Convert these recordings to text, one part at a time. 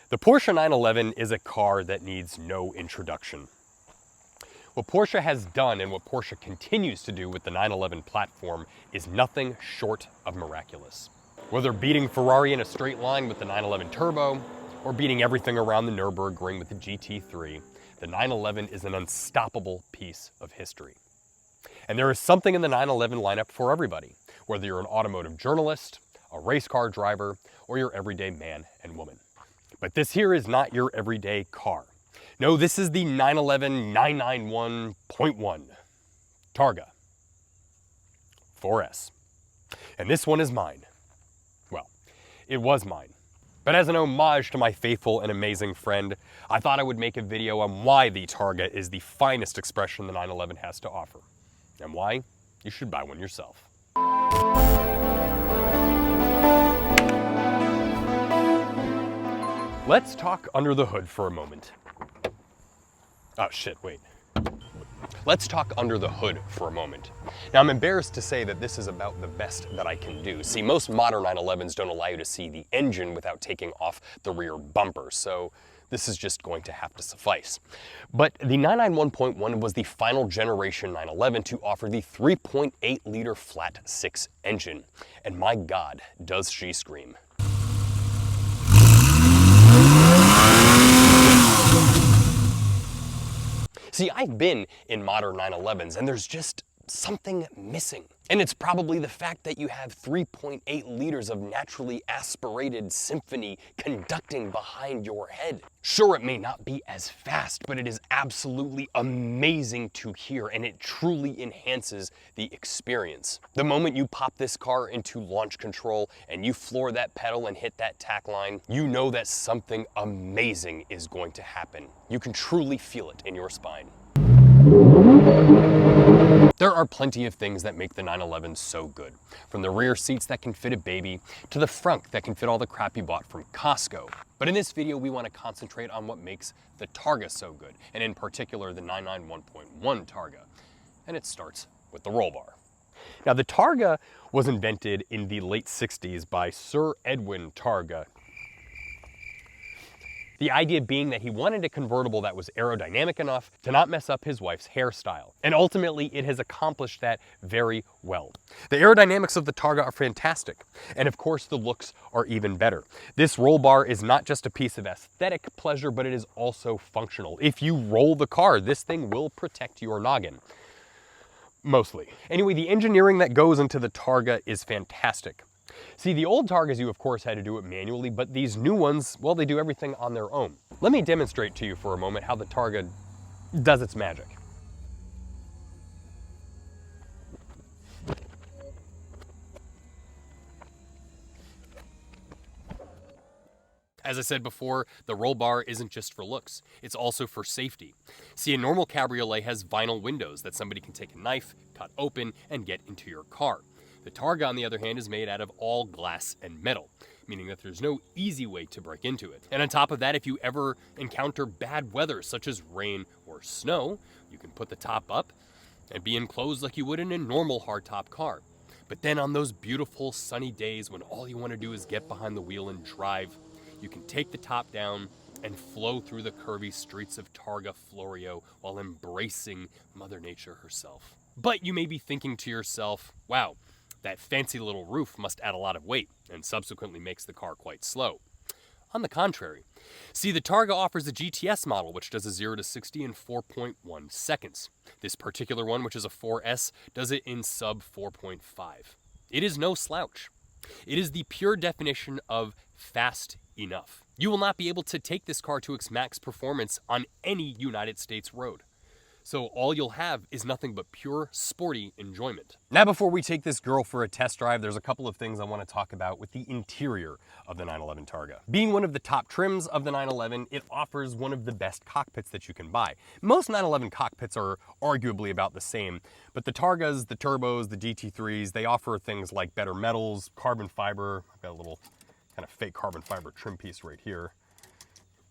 The Porsche 911 is a car that needs no introduction. What Porsche has done and what Porsche continues to do with the 911 platform is nothing short of miraculous. Whether beating Ferrari in a straight line with the 911 Turbo, or beating everything around the Nürburgring with the GT3, the 911 is an unstoppable piece of history. And there is something in the 911 lineup for everybody, whether you're an automotive journalist, a race car driver, or your everyday man and woman. But this here is not your everyday car. No, this is the 911 991.1 Targa 4S. And this one is mine. Well, it was mine. But as an homage to my faithful and amazing friend, I thought I would make a video on why the Targa is the finest expression the 911 has to offer, and why you should buy one yourself. Let's talk under the hood for a moment. Oh shit, wait. Let's talk under the hood for a moment. Now, I'm embarrassed to say that this is about the best that I can do. See, most modern 911s don't allow you to see the engine without taking off the rear bumper, so this is just going to have to suffice. But the 991.1 was the final generation 911 to offer the 3.8 liter flat six engine. And my God, does she scream. See, I've been in modern 911s and there's just something missing. And it's probably the fact that you have 3.8 liters of naturally aspirated symphony conducting behind your head. Sure, it may not be as fast, but it is absolutely amazing to hear, and it truly enhances the experience. The moment you pop this car into launch control and you floor that pedal and hit that tack line, you know that something amazing is going to happen. You can truly feel it in your spine. There are plenty of things that make the 911 so good, from the rear seats that can fit a baby to the front that can fit all the crap you bought from Costco. But in this video, we want to concentrate on what makes the Targa so good, and in particular the 991.1 Targa. And it starts with the roll bar. Now, the Targa was invented in the late 60s by Sir Edwin Targa. The idea being that he wanted a convertible that was aerodynamic enough to not mess up his wife's hairstyle. And ultimately, it has accomplished that very well. The aerodynamics of the Targa are fantastic. And of course, the looks are even better. This roll bar is not just a piece of aesthetic pleasure, but it is also functional. If you roll the car, this thing will protect your noggin. Mostly. Anyway, the engineering that goes into the Targa is fantastic. See, the old Targas, you of course had to do it manually, but these new ones, well, they do everything on their own. Let me demonstrate to you for a moment how the Targa does its magic. As I said before, the roll bar isn't just for looks, it's also for safety. See, a normal cabriolet has vinyl windows that somebody can take a knife, cut open, and get into your car. The Targa, on the other hand, is made out of all glass and metal, meaning that there's no easy way to break into it. And on top of that, if you ever encounter bad weather, such as rain or snow, you can put the top up and be enclosed like you would in a normal hardtop car. But then on those beautiful sunny days when all you want to do is get behind the wheel and drive, you can take the top down and flow through the curvy streets of Targa Florio while embracing Mother Nature herself. But you may be thinking to yourself, wow, that fancy little roof must add a lot of weight and subsequently makes the car quite slow. On the contrary, see, the Targa offers a GTS model which does a 0 to 60 in 4.1 seconds. This particular one, which is a 4S, does it in sub 4.5. It is no slouch. It is the pure definition of fast enough. You will not be able to take this car to its max performance on any United States road. So all you'll have is nothing but pure sporty enjoyment. Now, before we take this girl for a test drive, there's a couple of things I want to talk about with the interior of the 911 Targa. Being one of the top trims of the 911, it offers one of the best cockpits that you can buy. Most 911 cockpits are arguably about the same, but the Targas, the Turbos, the GT3s, they offer things like better metals, carbon fiber. I've got a little kind of fake carbon fiber trim piece right here.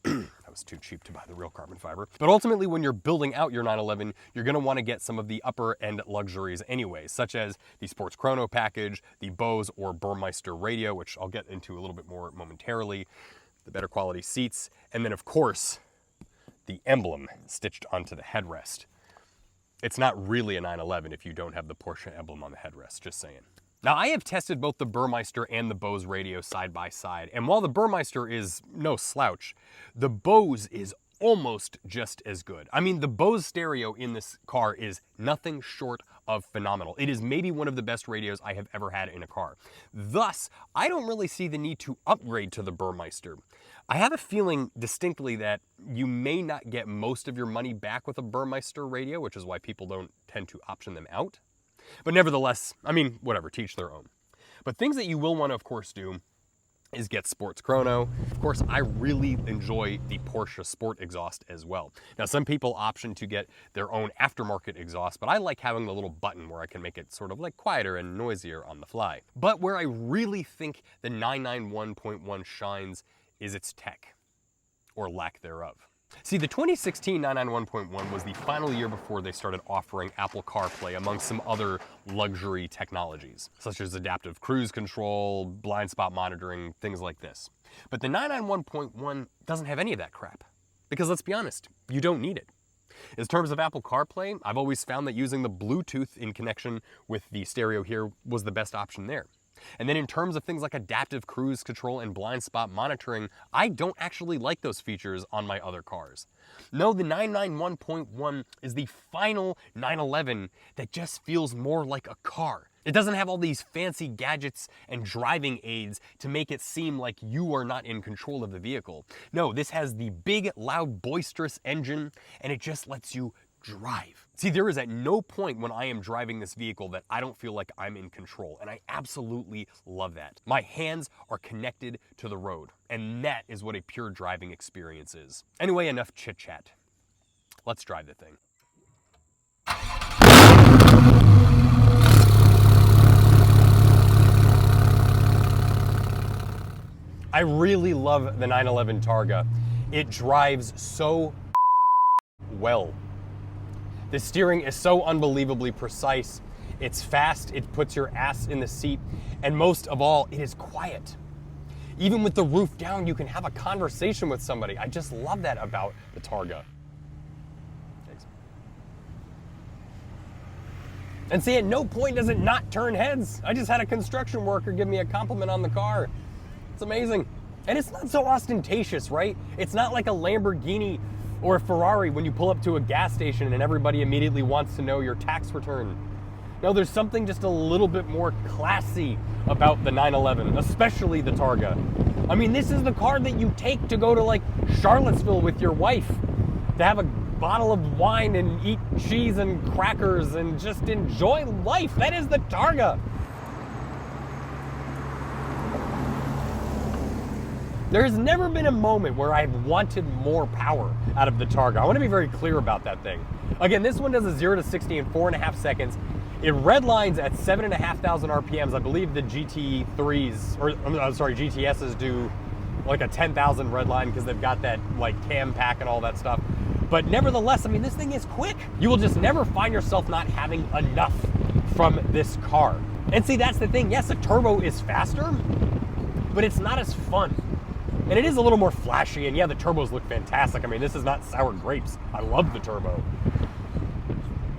That was too cheap to buy the real carbon fiber. But ultimately, when you're building out your 911, you're going to want to get some of the upper end luxuries anyway, such as the Sports Chrono package, the Bose or Burmeister radio, which I'll get into a little bit more momentarily, the better quality seats, and then of course, the emblem stitched onto the headrest. It's not really a 911 if you don't have the Porsche emblem on the headrest, just saying. Now, I have tested both the Burmeister and the Bose radio side by side, and while the Burmeister is no slouch, the Bose is almost just as good. I mean, the Bose stereo in this car is nothing short of phenomenal. It is maybe one of the best radios I have ever had in a car. Thus, I don't really see the need to upgrade to the Burmeister. I have a feeling distinctly that you may not get most of your money back with a Burmeister radio, which is why people don't tend to option them out. But nevertheless, I mean, whatever, teach their own. But things that you will want to, of course, do is get Sports Chrono. Of course, I really enjoy the Porsche Sport exhaust as well. Now, some people option to get their own aftermarket exhaust, but I like having the little button where I can make it sort of like quieter and noisier on the fly. But where I really think the 991.1 shines is its tech, or lack thereof. See, the 2016 991.1 was the final year before they started offering Apple CarPlay among some other luxury technologies, such as adaptive cruise control, blind spot monitoring, things like this. But the 991.1 doesn't have any of that crap. Because let's be honest, you don't need it. In terms of Apple CarPlay, I've always found that using the Bluetooth in connection with the stereo here was the best option there. And then in terms of things like adaptive cruise control and blind spot monitoring, I don't actually like those features on my other cars. No, the 991.1 is the final 911 that just feels more like a car. It doesn't have all these fancy gadgets and driving aids to make it seem like you are not in control of the vehicle. No, this has the big, loud, boisterous engine, and it just lets you drive. See, there is at no point when I am driving this vehicle that I don't feel like I'm in control, and I absolutely love that. My hands are connected to the road, and that is what a pure driving experience is. Anyway, enough chit-chat. Let's drive the thing. I really love the 911 Targa. It drives so well. The steering is so unbelievably precise. It's fast, it puts your ass in the seat, and most of all, it is quiet. Even with the roof down, you can have a conversation with somebody. I just love that about the Targa. Thanks. And see, at no point does it not turn heads. I just had a construction worker give me a compliment on the car. It's amazing. And it's not so ostentatious, right? It's not like a Lamborghini or a Ferrari when you pull up to a gas station and everybody immediately wants to know your tax return. No, there's something just a little bit more classy about the 911, especially the Targa. I mean, this is the car that you take to go to like Charlottesville with your wife, to have a bottle of wine and eat cheese and crackers and just enjoy life. That is the Targa. There has never been a moment where I've wanted more power out of the Targa. I want to be very clear about that thing. Again, this one does a 0 to 60 in 4.5 seconds. It redlines at 7,500 RPMs. I believe the GT3s, or I'm sorry, GTSs do like a 10,000 redline because they've got that like cam pack and all that stuff. But nevertheless, I mean, this thing is quick. You will just never find yourself not having enough from this car. And see, that's the thing. Yes, a turbo is faster, but it's not as fun. And it is a little more flashy, and yeah, the turbos look fantastic. I mean, this is not sour grapes. I love the turbo.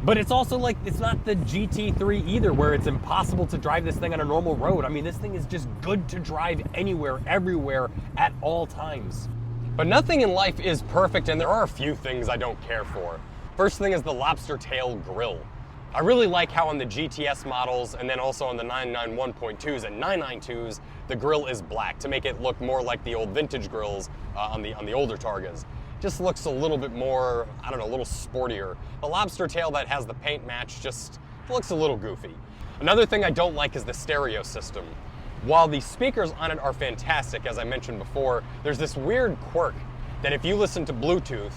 But it's also like, it's not the GT3 either, where it's impossible to drive this thing on a normal road. I mean, this thing is just good to drive anywhere, everywhere, at all times. But nothing in life is perfect, and there are a few things I don't care for. First thing is the lobster tail grille. I really like how on the GTS models, and then also on the 991.2s and 992s, the grille is black to make it look more like the old vintage grills on the older Targas. Just looks a little bit more, I don't know, a little sportier. The lobster tail that has the paint match just looks a little goofy. Another thing I don't like is the stereo system. While the speakers on it are fantastic, as I mentioned before, there's this weird quirk that if you listen to Bluetooth,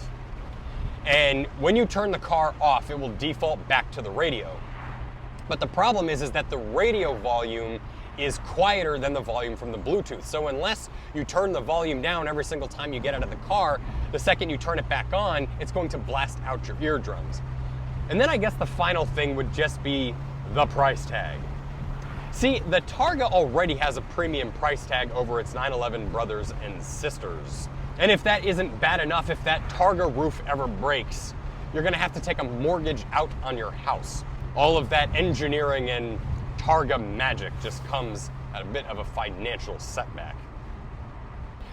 and when you turn the car off, it will default back to the radio. But the problem is that the radio volume is quieter than the volume from the Bluetooth. So unless you turn the volume down every single time you get out of the car, the second you turn it back on, it's going to blast out your eardrums. And then I guess the final thing would just be the price tag. See, the Targa already has a premium price tag over its 911 brothers and sisters. And if that isn't bad enough, if that Targa roof ever breaks, you're gonna have to take a mortgage out on your house. All of that engineering and Targa magic just comes at a bit of a financial setback.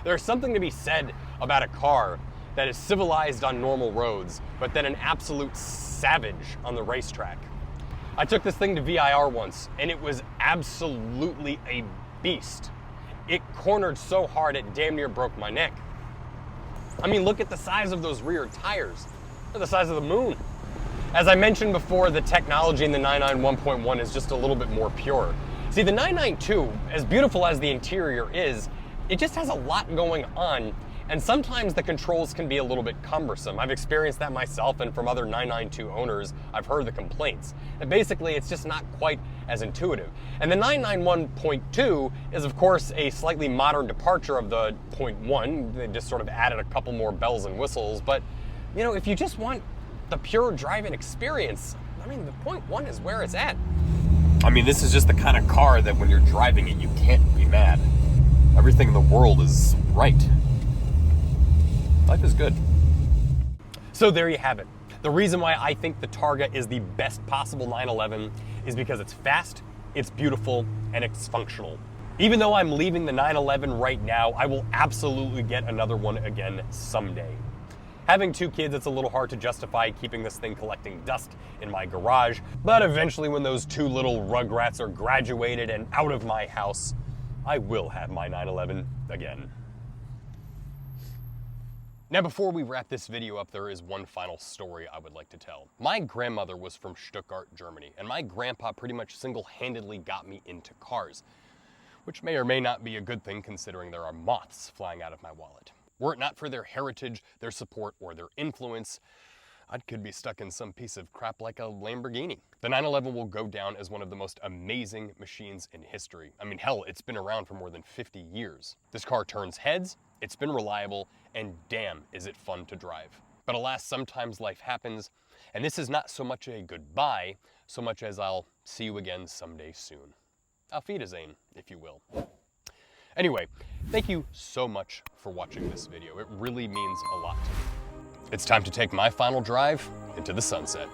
There's something to be said about a car that is civilized on normal roads, but then an absolute savage on the racetrack. I took this thing to VIR once, and it was absolutely a beast. It cornered so hard it damn near broke my neck. I mean, look at the size of those rear tires. They're the size of the moon. As I mentioned before, the technology in the 991.1 is just a little bit more pure. See, the 992, as beautiful as the interior is, it just has a lot going on, and sometimes the controls can be a little bit cumbersome. I've experienced that myself, and from other 992 owners, I've heard the complaints. And basically, it's just not quite as intuitive. And the 991.2 is, of course, a slightly modern departure of the .1. They just sort of added a couple more bells and whistles. But, you know, if you just want the pure driving experience, I mean, the .1 is where it's at. I mean, this is just the kind of car that when you're driving it, you can't be mad. Everything in the world is right. Life is good. So there you have it. The reason why I think the Targa is the best possible 911 is because it's fast, it's beautiful, and it's functional. Even though I'm leaving the 911 right now, I will absolutely get another one again someday. Having 2 kids, it's a little hard to justify keeping this thing collecting dust in my garage, but eventually when those 2 little rugrats are graduated and out of my house, I will have my 911 again. Now, before we wrap this video up, there is one final story I would like to tell. My grandmother was from Stuttgart, Germany, and my grandpa pretty much single-handedly got me into cars, which may or may not be a good thing considering there are moths flying out of my wallet. Were it not for their heritage, their support, or their influence, I could be stuck in some piece of crap like a Lamborghini. The 911 will go down as one of the most amazing machines in history. I mean, hell, it's been around for more than 50 years. This car turns heads, it's been reliable, and damn, is it fun to drive. But alas, sometimes life happens, and this is not so much a goodbye, so much as I'll see you again someday soon. Auf Wiedersehen, if you will. Anyway, thank you so much for watching this video. It really means a lot to me. It's time to take my final drive into the sunset.